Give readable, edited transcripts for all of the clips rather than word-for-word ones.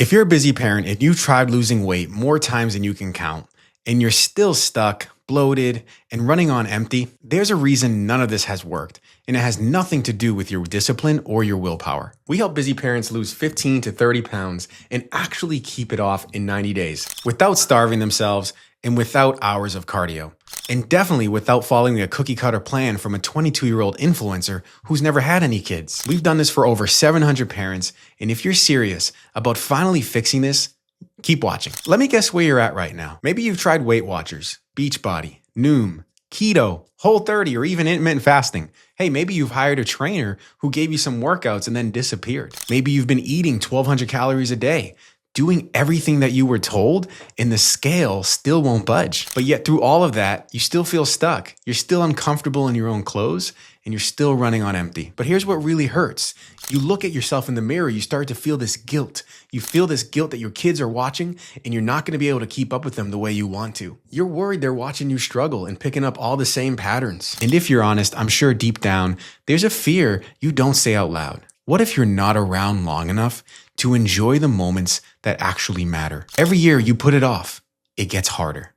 If you're a busy parent and you've tried losing weight more times than you can count, and you're still stuck, bloated, and running on empty, there's a reason none of this has worked, and it has nothing to do with your discipline or your willpower. We help busy parents lose 15 to 30 pounds and actually keep it off in 90 days without starving themselves and without hours of cardio. And definitely without following a cookie cutter plan from a 22-year-old influencer who's never had any kids. We've done this for over 700 parents, and if you're serious about finally fixing this, keep watching. Let me guess where you're at right now. Maybe you've tried Weight Watchers, Beachbody, Noom, Keto, Whole30, or even intermittent fasting. Hey, maybe you've hired a trainer who gave you some workouts and then disappeared. Maybe you've been eating 1,200 calories a day, doing everything that you were told, and the scale still won't budge. But yet through all of that, you still feel stuck. You're still uncomfortable in your own clothes, and you're still running on empty. But here's what really hurts. You look at yourself in the mirror, you start to feel this guilt. You feel this guilt that your kids are watching, and you're not gonna be able to keep up with them the way you want to. You're worried they're watching you struggle and picking up all the same patterns. And if you're honest, I'm sure deep down, there's a fear you don't say out loud. What if you're not around long enough to enjoy the moments that actually matter? Every year you put it off, it gets harder.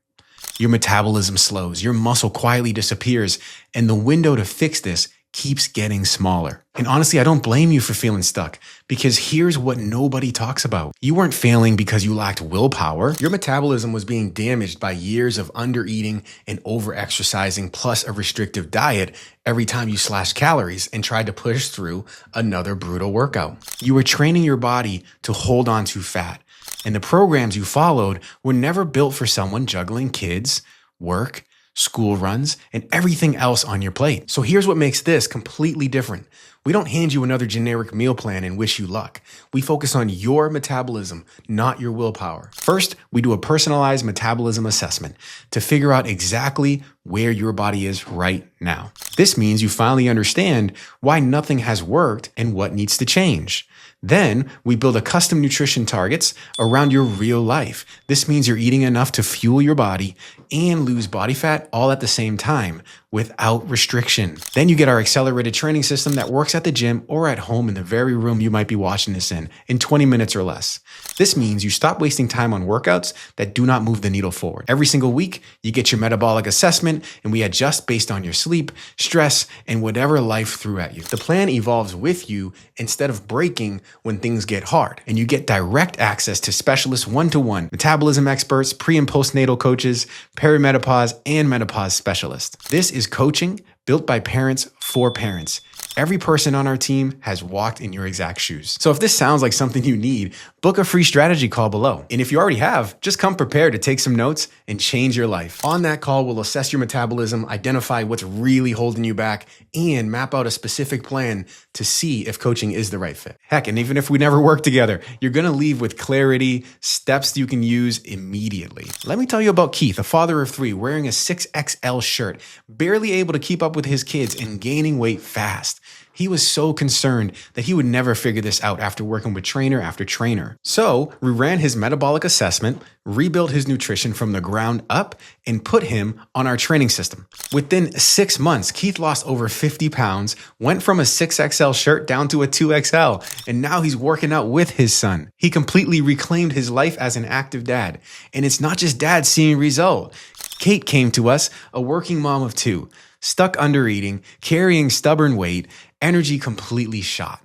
Your metabolism slows, your muscle quietly disappears, and the window to fix this keeps getting smaller. And honestly, I don't blame you for feeling stuck, because here's what nobody talks about. You weren't failing because you lacked willpower. Your metabolism was being damaged by years of under-eating and over-exercising plus a restrictive diet every time you slashed calories and tried to push through another brutal workout. You were training your body to hold on to fat, and the programs you followed were never built for someone juggling kids, work, school runs, and everything else on your plate. So here's what makes this completely different. We don't hand you another generic meal plan and wish you luck. We focus on your metabolism, not your willpower. First, we do a personalized metabolism assessment to figure out exactly where your body is right now. This means you finally understand why nothing has worked and what needs to change. Then we build a custom nutrition targets around your real life. This means you're eating enough to fuel your body and lose body fat all at the same time without restriction. Then you get our accelerated training system that works at the gym or at home in the very room you might be watching this in 20 minutes or less. This means you stop wasting time on workouts that do not move the needle forward. Every single week, you get your metabolic assessment, and we adjust based on your sleep, stress, and whatever life threw at you. The plan evolves with you instead of breaking when things get hard, and you get direct access to specialists one-to-one, metabolism experts, pre- and postnatal coaches, perimenopause, and menopause specialists. This is coaching built by parents for parents. Every person on our team has walked in your exact shoes. So if this sounds like something you need, book a free strategy call below. And if you already have, just come prepared to take some notes and change your life. On that call, we'll assess your metabolism, identify what's really holding you back, and map out a specific plan to see if coaching is the right fit. Heck, and even if we never work together, you're gonna leave with clarity, steps you can use immediately. Let me tell you about Keith, a father of 3, wearing a 6XL shirt, barely able to keep up with his kids and gaining weight fast. He was so concerned that he would never figure this out after working with trainer after trainer. So we ran his metabolic assessment, rebuilt his nutrition from the ground up, and put him on our training system. Within 6 months, Keith lost over 50 pounds, went from a 6XL shirt down to a 2XL, and now he's working out with his son. He completely reclaimed his life as an active dad. And it's not just dad seeing result. Kate came to us, a working mom of 2, stuck under eating, carrying stubborn weight, energy completely shot.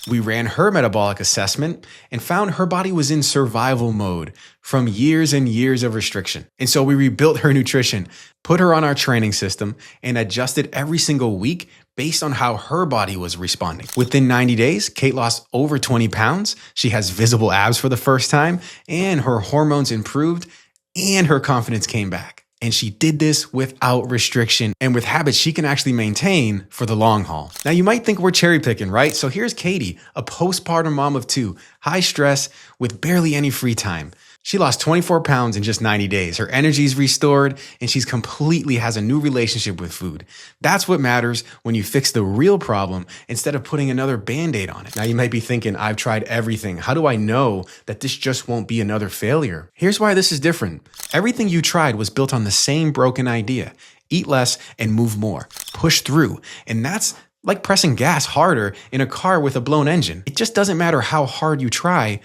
We ran her metabolic assessment and found her body was in survival mode from years and years of restriction. And so we rebuilt her nutrition, put her on our training system, and adjusted every single week based on how her body was responding. Within 90 days, Kate lost over 20 pounds. She has visible abs for the first time, and her hormones improved, and her confidence came back. And she did this without restriction and with habits she can actually maintain for the long haul. Now you might think we're cherry picking, right? So here's Katie, a postpartum mom of 2, high stress with barely any free time. She lost 24 pounds in just 90 days. Her energy's restored and she's completely has a new relationship with food. That's what matters when you fix the real problem instead of putting another Band-Aid on it. Now you might be thinking, I've tried everything. How do I know that this just won't be another failure? Here's why this is different. Everything you tried was built on the same broken idea. Eat less and move more. Push through. And that's like pressing gas harder in a car with a blown engine. It just doesn't matter how hard you try.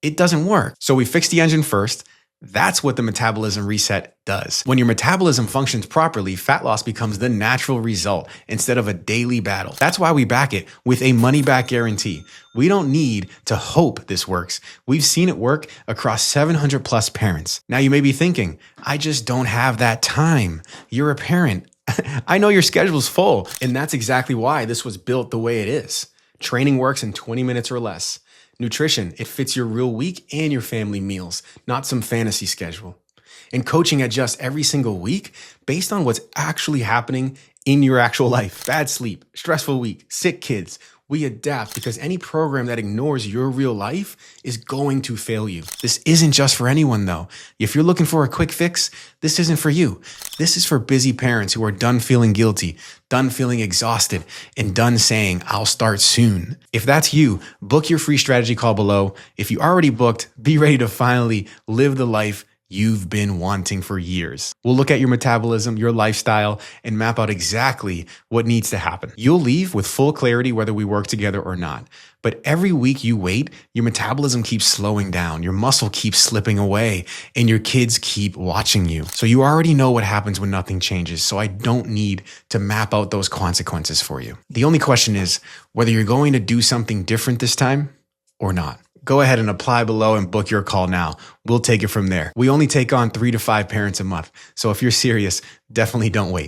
It doesn't work. So we fix the engine first. That's what the metabolism reset does. When your metabolism functions properly, fat loss becomes the natural result instead of a daily battle. That's why we back it with a money-back guarantee. We don't need to hope this works. We've seen it work across 700 plus parents. Now you may be thinking, I just don't have that time. You're a parent. I know your schedule's full, and that's exactly why this was built the way it is. Training works in 20 minutes or less. Nutrition, it fits your real week and your family meals, not some fantasy schedule. And coaching adjusts every single week based on what's actually happening in your actual life. Bad sleep, stressful week, sick kids. We adapt because any program that ignores your real life is going to fail you. This isn't just for anyone though. If you're looking for a quick fix, this isn't for you. This is for busy parents who are done feeling guilty, done feeling exhausted, and done saying, I'll start soon. If that's you, book your free strategy call below. If you already booked, be ready to finally live the life you've been wanting for years. We'll look at your metabolism, your lifestyle, and map out exactly what needs to happen. You'll leave with full clarity whether we work together or not. But every week you wait, your metabolism keeps slowing down, your muscle keeps slipping away, and your kids keep watching you. So you already know what happens when nothing changes, so I don't need to map out those consequences for you. The only question is whether you're going to do something different this time or not. Go ahead and apply below and book your call now. We'll take it from there. We only take on 3 to 5 parents a month. So if you're serious, definitely don't wait.